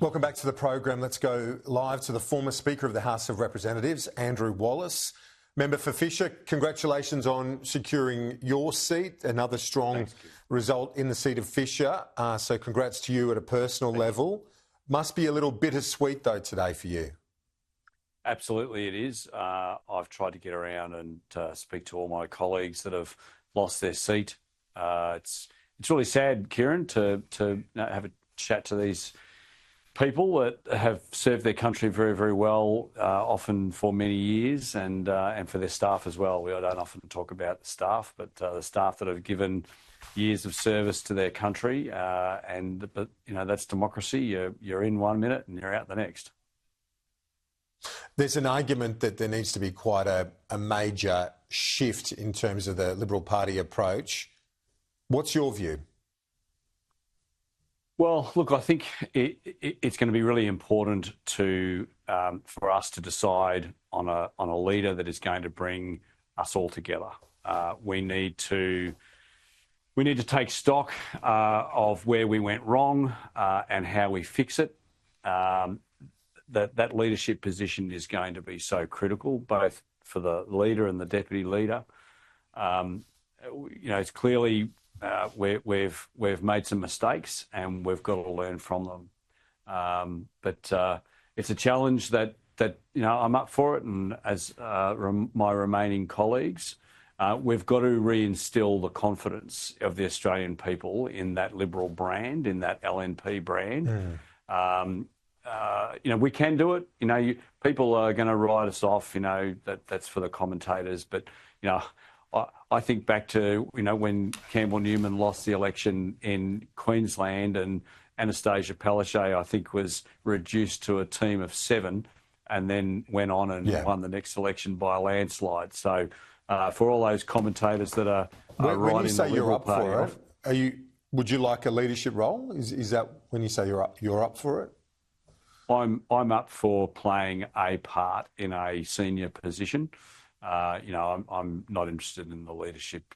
Welcome back to the program. Let's go live to the former Speaker of the House of Representatives, Andrew Wallace. Member for Fisher, congratulations on securing your seat. Another strong result in the seat of Fisher. So congrats to you at a personal level. Must be a little bittersweet, though, today for you. Absolutely it is. I've tried to get around and speak to all my colleagues that have lost their seat. It's really sad, Kieran, to have a chat to these people that have served their country very, very well, often for many years, and for their staff as well. I don't often talk about the staff, but the staff that have given years of service to their country, but that's democracy. You're in 1 minute and you're out the next. There's an argument that there needs to be quite a major shift in terms of the Liberal Party approach. What's your view? Well, look, I think it's going to be really important for us to decide on a leader that is going to bring us all together. We need to take stock of where we went wrong and how we fix it. That leadership position is going to be so critical, both for the leader and the deputy leader. It's clearly we've made some mistakes and we've got to learn from them. But it's a challenge that I'm up for it, and as my remaining colleagues, we've got to reinstill the confidence of the Australian people in that Liberal brand, in that LNP brand. We can do it. People are going to write us off. That's for the commentators, but I think back to when Campbell Newman lost the election in Queensland, and Anastasia Palaszczuk, I think, was reduced to a team of 7, and then went on and won the next election by a landslide. So for all those commentators that are when you say you're up for it, would you like a leadership role? Is that when you say you're up for it? I'm up for playing a part in a senior position. I'm not interested in the leadership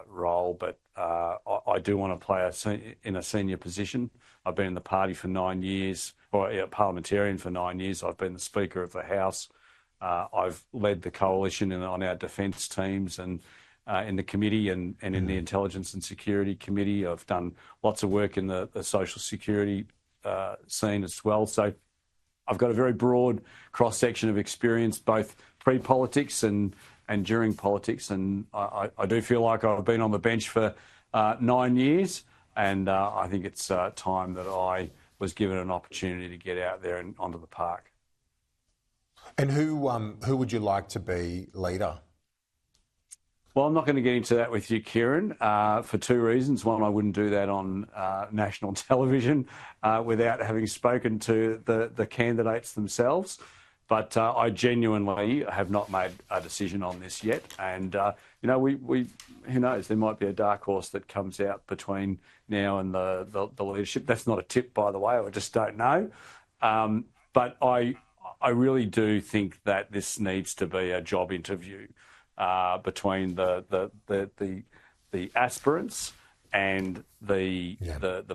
role, but I do want to play in a senior position. I've been in the party for 9 years, or parliamentarian for 9 years. I've been the Speaker of the House. I've led the coalition on our defence teams and in the committee and in the Intelligence and Security Committee. I've done lots of work in the social security scene as well. So I've got a very broad cross-section of experience, both pre-politics and during politics, and I do feel like I've been on the bench for 9 years, and I think it's time that I was given an opportunity to get out there and onto the park. And who would you like to be leader? Well, I'm not going to get into that with you, Kieran, for 2 reasons. One, I wouldn't do that on national television without having spoken to the candidates themselves. But I genuinely have not made a decision on this yet. And, who knows, there might be a dark horse that comes out between now and the leadership. That's not a tip, by the way. I just don't know. But I really do think that this needs to be a job interview between the aspirants and the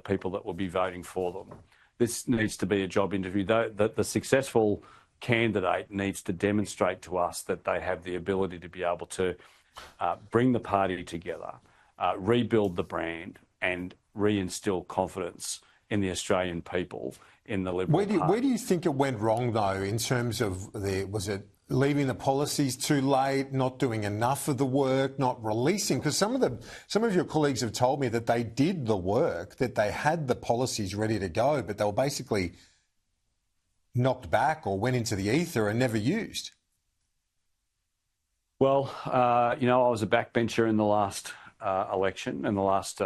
people that will be voting for them. This needs to be a job interview. The successful candidate needs to demonstrate to us that they have the ability to be able to bring the party together, rebuild the brand, and reinstill confidence in the Australian people in the Liberal Party. Where do you think it went wrong, though, in terms of was it leaving the policies too late, not doing enough of the work, not releasing? Because some of your colleagues have told me that they did the work, that they had the policies ready to go, but they were basically knocked back or went into the ether and never used. Well, I was a backbencher in the last election, in the last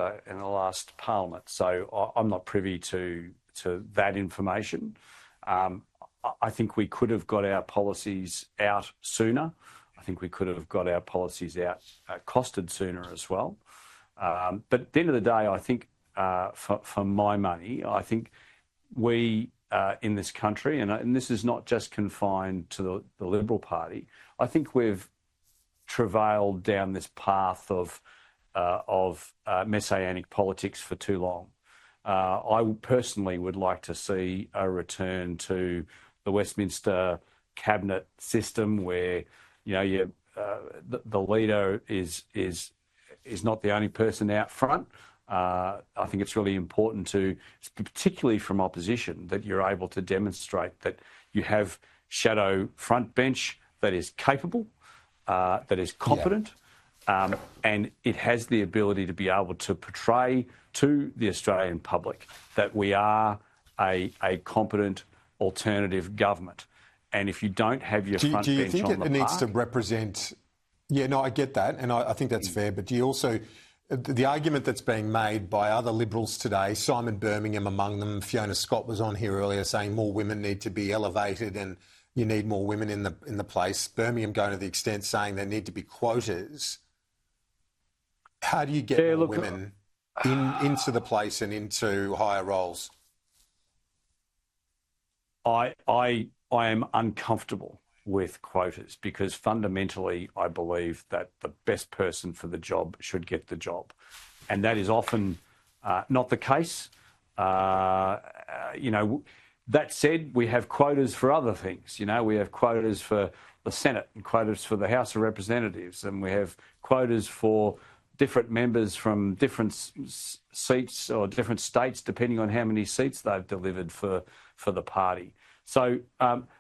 parliament, so I'm not privy to that information. I think we could have got our policies out sooner. I think we could have got our policies out costed sooner as well. But at the end of the day, I think for my money, I think we in this country, and this is not just confined to the Liberal Party, I think we've travailed down this path of messianic politics for too long. I personally would like to see a return to the Westminster cabinet system where, the leader is not the only person out front. I think it's really important to, particularly from opposition, that you're able to demonstrate that you have shadow front bench that is capable, that is competent, and it has the ability to be able to portray to the Australian public that we are a competent alternative government. And if you don't have your front bench on the park... Do you think it needs to represent... Yeah, no, I get that, and I think that's fair, but do you also... The argument that's being made by other Liberals today, Simon Birmingham among them, Fiona Scott was on here earlier saying more women need to be elevated and you need more women in the place. Birmingham going to the extent saying there need to be quotas. How do you get more women into the place and into higher roles? I am uncomfortable with quotas because fundamentally I believe that the best person for the job should get the job. And that is often not the case. That said, we have quotas for other things. We have quotas for the Senate and quotas for the House of Representatives, and we have quotas for different members from different seats or different states, depending on how many seats they've delivered for the party. So,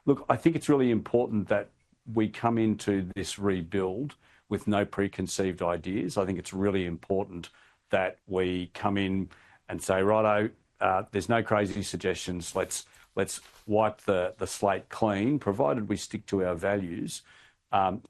look, I think it's really important that we come into this rebuild with no preconceived ideas. I think it's really important that we come in and say, righto, there's no crazy suggestions. Let's wipe the slate clean, provided we stick to our values.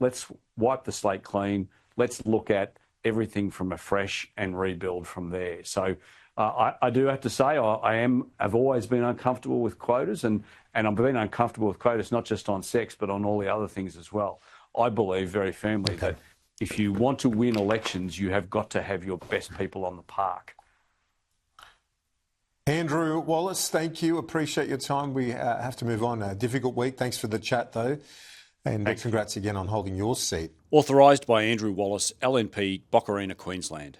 Let's wipe the slate clean. Let's look at everything from afresh and rebuild from there. So I do have to say I've always been uncomfortable with quotas, and I've been uncomfortable with quotas not just on sex but on all the other things as well. I believe very firmly that if you want to win elections, you have got to have your best people on the park. Andrew Wallace, thank you. Appreciate your time. We have to move on. A difficult week. Thanks for the chat, though. And congrats again on holding your seat. Authorised by Andrew Wallace, LNP, Boccarina, Queensland.